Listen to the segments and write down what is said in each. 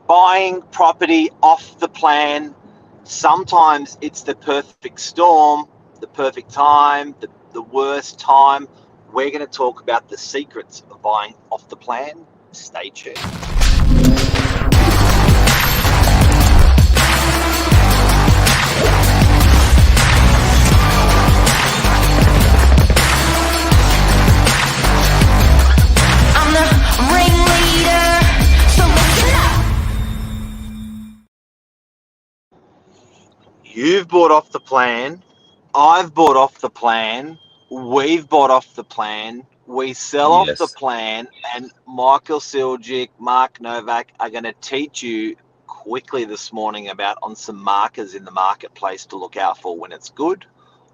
Buying property off the plan, sometimes it's the perfect storm, the perfect time, the worst time. We're going to talk about the secrets of buying off the plan. Stay tuned. You've bought off the plan. I've bought off the plan. We've bought off the plan. We sell off the plan. And Michael Siljic, Mark Novak are going to teach you quickly this morning on some markers in the marketplace to look out for when it's good,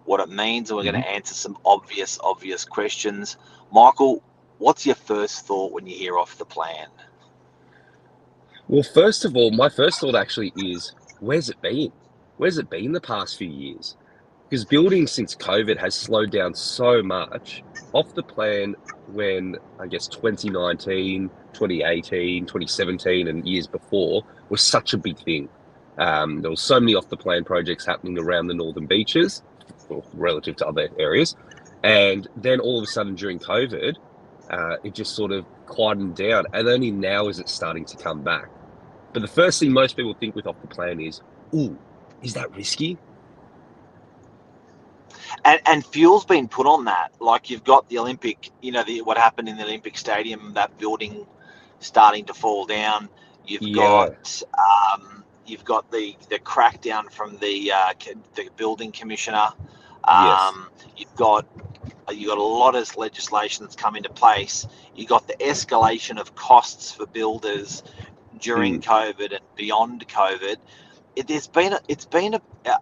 what it means, and we're going to answer some obvious questions. Michael, what's your first thought when you hear off the plan? Well, first of all, my first thought actually is, where's it been? Where's it been the past few years? Because building since COVID has slowed down so much. Off the plan when, I guess, 2019, 2018, 2017 and years before was such a big thing. There was so many off the plan projects happening around the northern beaches, relative to other areas. And then all of a sudden during COVID, it just sort of quietened down. And only now is it starting to come back. But the first thing most people think with off the plan is, ooh, is that risky? And fuel's been put on that. Like you've got the Olympic, what happened in the Olympic Stadium, that building starting to fall down. You've got the crackdown from the building commissioner. You've got a lot of legislation that's come into place. You've got the escalation of costs for builders during COVID and beyond COVID. It's been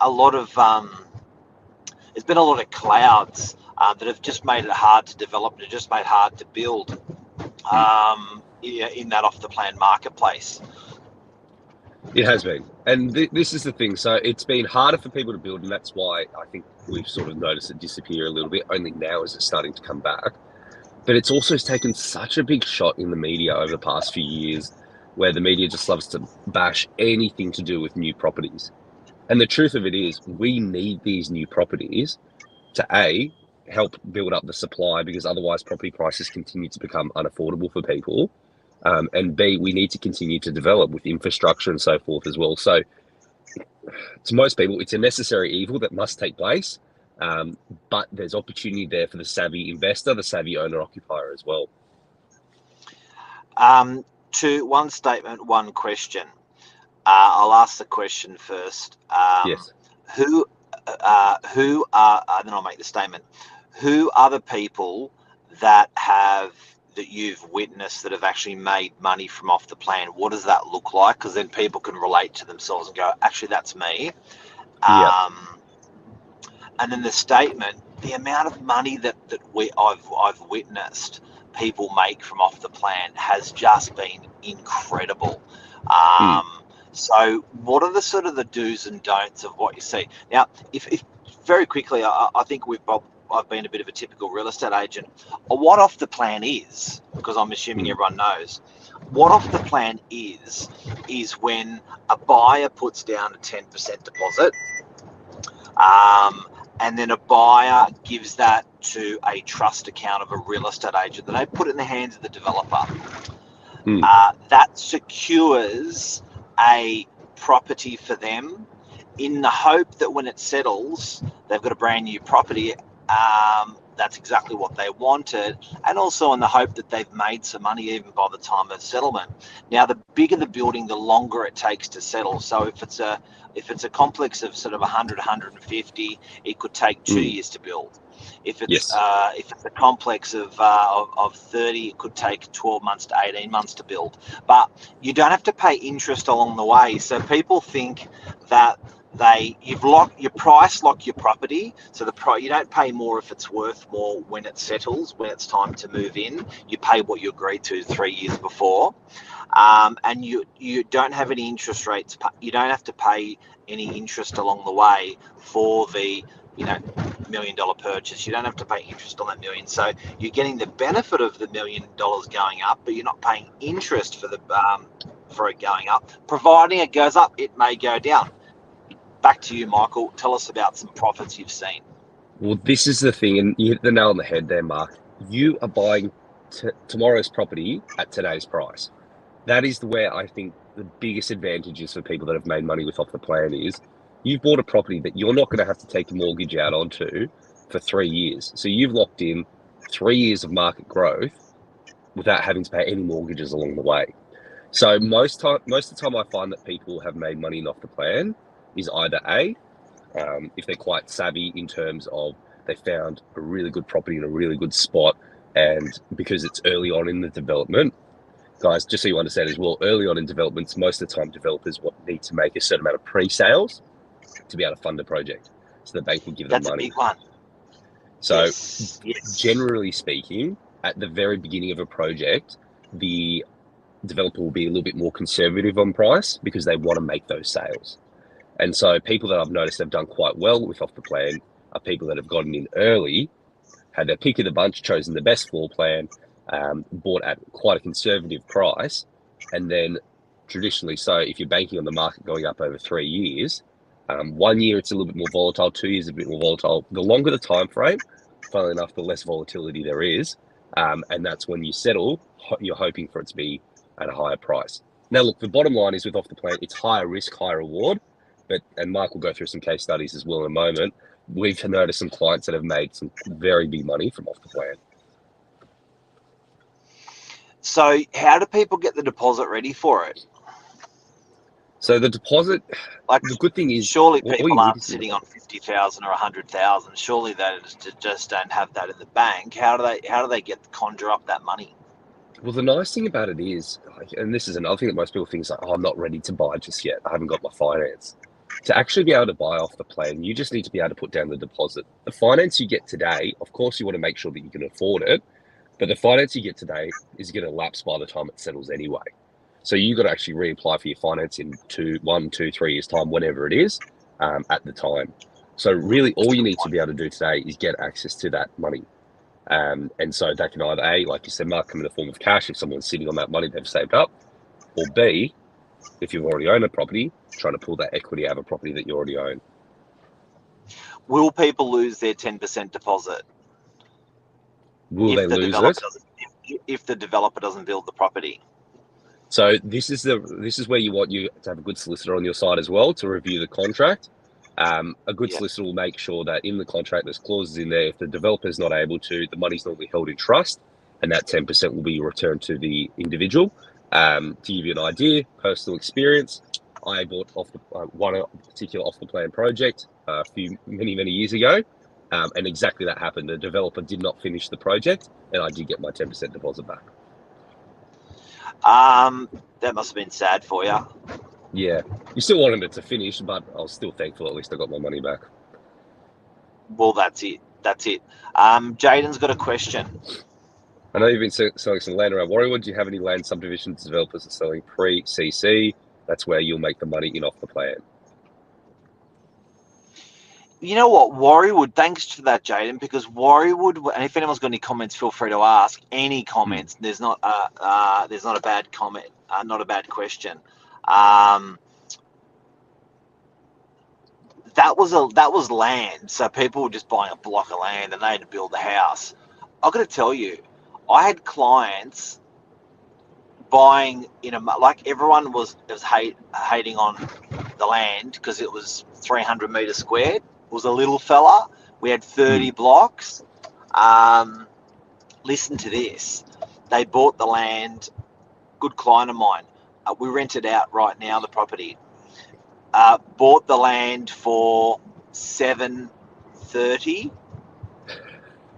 a lot of clouds that have just made it hard to develop and just made it hard to build in that off the plan marketplace. It has been, and this is the thing. So it's been harder for people to build, and that's why I think we've sort of noticed it disappear a little bit. Only now is it starting to come back. But it's also taken such a big shot in the media over the past few years, where the media just loves to bash anything to do with new properties. And the truth of it is, we need these new properties to A, help build up the supply, because otherwise property prices continue to become unaffordable for people. And B, we need to continue to develop with infrastructure and so forth as well. So to most people, it's a necessary evil that must take place. But there's opportunity there for the savvy investor, the savvy owner-occupier as well. To one statement, one question. I'll ask the question first. Yes. Who are, then I'll make the statement. Who are the people that you've witnessed that have actually made money from off the plan? What does that look like? Because then people can relate to themselves and go, actually, that's me. And then the statement, the amount of money that I've witnessed people make from off the plan has just been incredible. So what are the sort of the do's and don'ts of what you see? Now, if very quickly, I think I've been a bit of a typical real estate agent. What off the plan is, because I'm assuming everyone knows, what off the plan is when a buyer puts down a 10% deposit, and then a buyer gives that to a trust account of a real estate agent. Then they put it in the hands of the developer. That secures a property for them in the hope that when it settles, they've got a brand new property. That's exactly what they wanted, and also in the hope that they've made some money even by the time of settlement. Now, the bigger the building, the longer it takes to settle. So if it's a complex of sort of 100, 150, it could take 2 years to build. If it's a complex of 30, it could take 12 months to 18 months to build. But you don't have to pay interest along the way. So people think that you price lock your property, so you don't pay more if it's worth more when it settles, when it's time to move in. You pay what you agreed to 3 years before, and you don't have any interest rates. You don't have to pay any interest along the way for the $1 million purchase. You don't have to pay interest on that million, so you're getting the benefit of the $1 million going up, but you're not paying interest for for it going up. Providing it goes up, it may go down. Back to you, Michael. Tell us about some profits you've seen. Well, this is the thing, and you hit the nail on the head there, Mark. You are buying tomorrow's property at today's price. That is where I think the biggest advantages for people that have made money with Off the Plan is you've bought a property that you're not going to have to take a mortgage out onto for 3 years. So you've locked in 3 years of market growth without having to pay any mortgages along the way. So most of the time I find that people have made money in Off the Plan is either A, if they're quite savvy in terms of they found a really good property in a really good spot, and because it's early on in the development, guys, just so you understand as well, early on in developments, most of the time developers need to make a certain amount of pre-sales to be able to fund a project. So the bank will give them money. That's a big one. So yes. Generally speaking, at the very beginning of a project, the developer will be a little bit more conservative on price because they want to make those sales. And so people that I've noticed have done quite well with Off the Plan are people that have gotten in early, had their pick of the bunch, chosen the best floor plan, bought at quite a conservative price. And then traditionally, so if you're banking on the market going up over 3 years, 1 year it's a little bit more volatile, 2 years a bit more volatile. The longer the time frame, funnily enough, the less volatility there is. And that's when you settle, you're hoping for it to be at a higher price. Now, look, the bottom line is with Off the Plan, it's higher risk, higher reward. And Mike will go through some case studies as well in a moment. We've noticed some clients that have made some very big money from Off the Plan. So how do people get the deposit ready for it? So the deposit, the good thing is, surely people aren't sitting on 50,000 or 100,000. Surely they just don't have that in the bank. How do they conjure up that money? Well, the nice thing about it is, and this is another thing that most people think is like, oh, I'm not ready to buy just yet. I haven't got my finance. To actually be able to buy Off the Plan, you just need to be able to put down the deposit. The finance you get today, of course, you want to make sure that you can afford it, but the finance you get today is going to lapse by the time it settles anyway. So you've got to actually reapply for your finance in 1, 2, 3 years' time, whenever it is, at the time. So really all you need to be able to do today is get access to that money. And so that can either A, like you said, Mark, come in the form of cash if someone's sitting on that money they've saved up, or B, if you've already owned a property, trying to pull that equity out of a property that you already own. Will people lose their 10% deposit? Will they lose it? If the developer doesn't build the property? So this is where you want you to have a good solicitor on your side as well to review the contract. A good solicitor will make sure that in the contract there's clauses in there. If the developer is not able to, the money's normally held in trust, and that 10% will be returned to the individual. To give you an idea, personal experience, I bought one particular Off the Plan project many years ago, and exactly that happened. The developer did not finish the project, and I did get my 10% deposit back. That must have been sad for you. Yeah, you still wanted it to finish, but I was still thankful at least I got my money back. Well, that's it. Jaden's got a question. I know you've been selling some land around Warriewood. Do you have any land subdivisions developers are selling pre-CC? That's where you'll make the money in Off the Plan. You know what, Warriewood, thanks for that, Jaden, because Warriewood, and if anyone's got any comments, feel free to ask any comments. There's not a bad comment, not a bad question. That was land, so people were just buying a block of land and they had to build the house. I've got to tell you, I had clients buying like everyone was hating on the land because it was 300 meters squared. It was a little fella. We had 30 blocks. Listen to this. They bought the land. Good client of mine. We rent it out right now, the property. Bought the land for $730.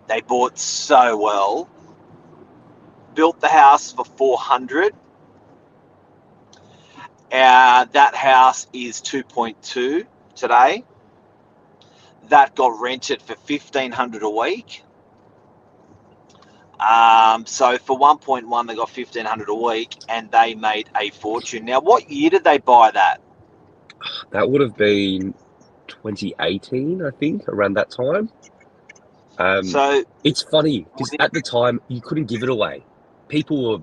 They bought so well. Built the house for $400. That house is 2.2 today. That got rented for $1,500 a week. So for 1.1, they got $1,500 a week, and they made a fortune. Now, what year did they buy that? That would have been 2018, I think, around that time. So it's funny because at the time you couldn't give it away. People were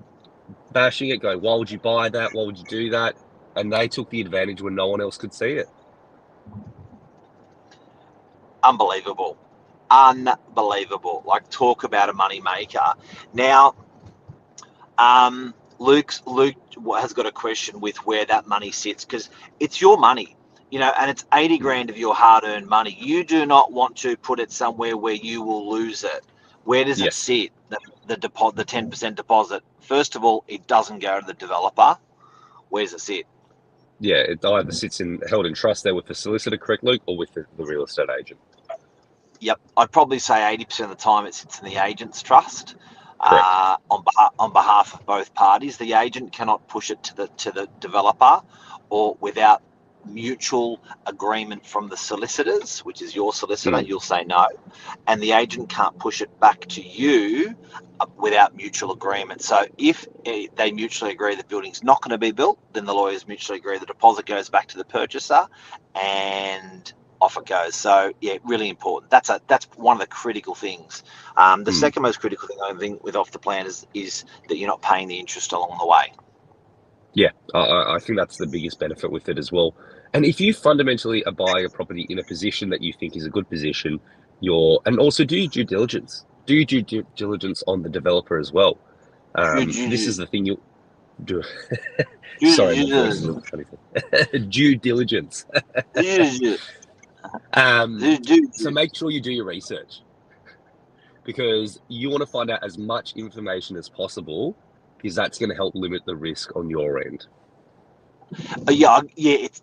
bashing it, going, why would you buy that? Why would you do that? And they took the advantage when no one else could see it. Unbelievable. Unbelievable. Like, talk about a money maker. Now, Luke has got a question with where that money sits, because it's your money, you know, and it's 80 grand of your hard-earned money. You do not want to put it somewhere where you will lose it. Where does it sit? The 10% deposit. First of all, it doesn't go to the developer. Where does it sit? Yeah, it either sits held in trust there with the solicitor, correct, Luke, or with the real estate agent. Yep, I'd probably say 80% of the time it sits in the agent's trust. On behalf of both parties. The agent cannot push it to the developer, or without mutual agreement from the solicitors, which is your solicitor. You'll say no, and the agent can't push it back to you without mutual agreement. So if they mutually agree the building's not going to be built, then the lawyers mutually agree the deposit goes back to the purchaser, and off it goes. So yeah, really important. That's one of the critical things. The second most critical thing I think with off the plan is that you're not paying the interest along the way. Yeah, I think that's the biggest benefit with it as well. And if you fundamentally are buying a property in a position that you think is a good position, and also do your due diligence. Do your due diligence on the developer as well. This is the thing you'll do. Sorry, my voice is a little funny. Due diligence. So make sure you do your research, because you want to find out as much information as possible, because that's going to help limit the risk on your end. Yeah, it's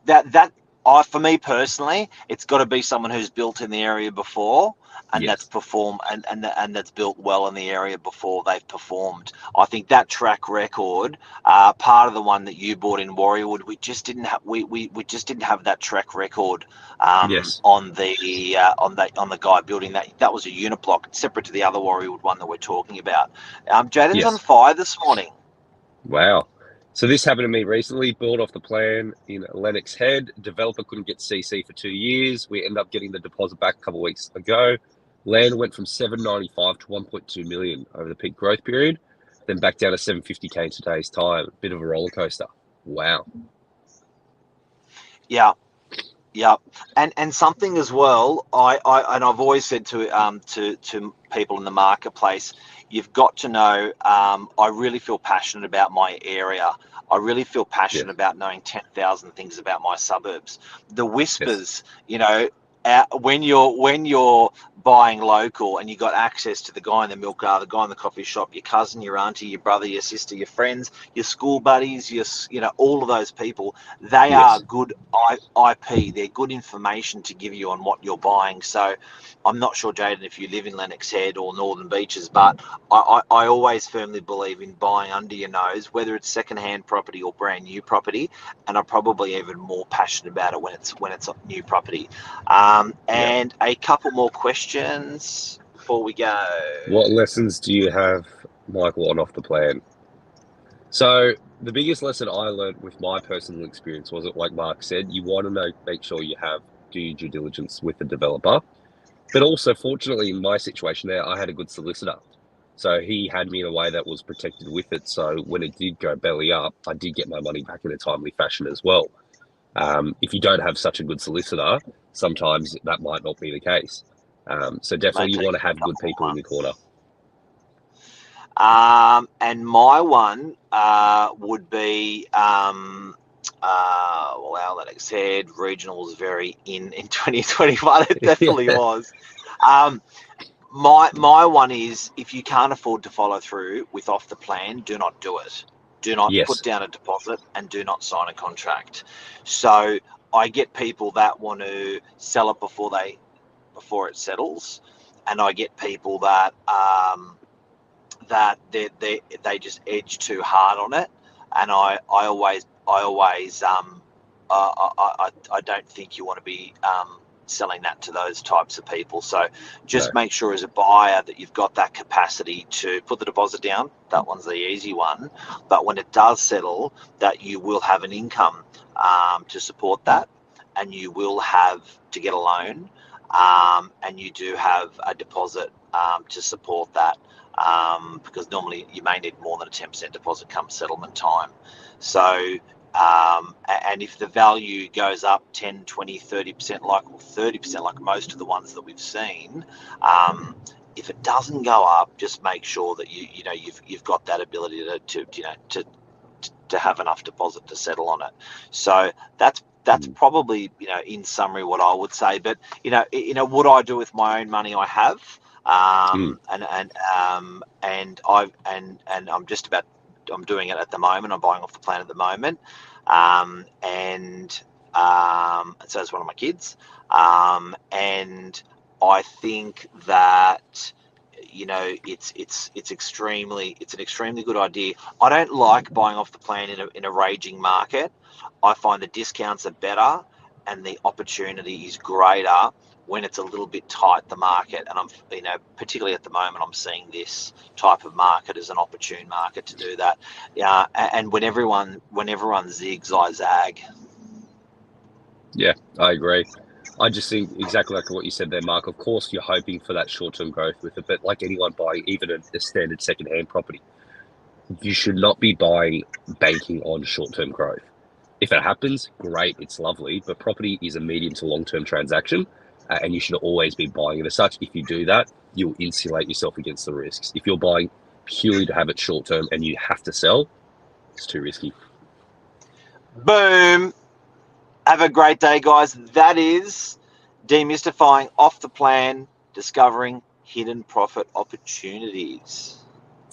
for me personally, it's got to be someone who's built in the area before, and that's performed and that's built well in the area before they've performed. I think that track record, part of the one that you bought in Warriewood, we just didn't have that track record on the guy building that. That was a unit block separate to the other Warriewood one that we're talking about. Jaden's on fire this morning. Wow. So this happened to me recently. Built off the plan in Lennox Head. Developer couldn't get CC for 2 years. We ended up getting the deposit back a couple of weeks ago. Land went from 795 to 1.2 million over the peak growth period, then back down to 750K in today's time. Bit of a roller coaster. Wow. Yeah. And something as well, I've always said to people in the marketplace, you've got to know, I really feel passionate about my area. I really feel passionate about knowing 10,000 things about my suburbs. The whispers, you know, when you're buying local and you got access to the guy in the milk bar, the guy in the coffee shop, your cousin, your auntie, your brother, your sister, your friends, your school buddies, all of those people, they are good IP. They're good information to give you on what you're buying. So I'm not sure, Jaden, if you live in Lennox Head or Northern Beaches, but I always firmly believe in buying under your nose, whether it's secondhand property or brand new property, and I'm probably even more passionate about it when it's new property. And a couple more questions before we go. What lessons do you have, Michael, on off the plan? So the biggest lesson I learned with my personal experience was, like Mark said, you want to make sure you do your due diligence with the developer. But also, fortunately, in my situation there, I had a good solicitor. So he had me in a way that was protected with it. So when it did go belly up, I did get my money back in a timely fashion as well. If you don't have such a good solicitor, sometimes that might not be the case. So definitely you want to have good people in your corner. And my one would be, Lennox Head Regional was very in 2021. It definitely was. My one is, if you can't afford to follow through with off the plan, do not do it. Do not put down a deposit and do not sign a contract. So I get people that want to sell it before it settles, and I get people that they just edge too hard on it, and I don't think you want to be selling that to those types of people. So just make sure as a buyer that you've got that capacity to put the deposit down. That one's the easy one. But when it does settle, that you will have an income to support that, and you will have to get a loan, and you do have a deposit to support that. because normally you may need more than a 10% deposit come settlement time. So, and if the value goes up 10, 20, 30%, or 30%, like most of the ones that we've seen, if it doesn't go up, just make sure that you've got that ability to have enough deposit to settle on it. So that's probably, in summary, what I would say. But what I do with my own money, I have, and I'm doing it at the moment. I'm buying off the plan at the moment, and so is one of my kids, and I think that it's an extremely good idea. I don't like buying off the plan in a raging market. I find the discounts are better and the opportunity is greater when it's a little bit tight, the market. And I'm, particularly at the moment, I'm seeing this type of market as an opportune market to do that. And when everyone zigs, I zag. Yeah, I agree. I just think exactly like what you said there, Mark. Of course, you're hoping for that short-term growth with it, but like anyone buying even a standard second-hand property, you should not be banking on short-term growth. If it happens, great, it's lovely, but property is a medium to long-term transaction, and you should always be buying it as such. If you do that, you'll insulate yourself against the risks. If you're buying purely to have it short-term and you have to sell, it's too risky. Boom. Have a great day, guys. That is demystifying off the plan, discovering hidden profit opportunities.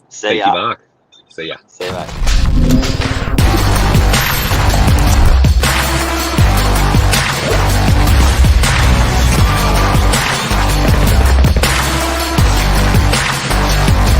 See ya. Thank you, Mark. See ya. See you, mate.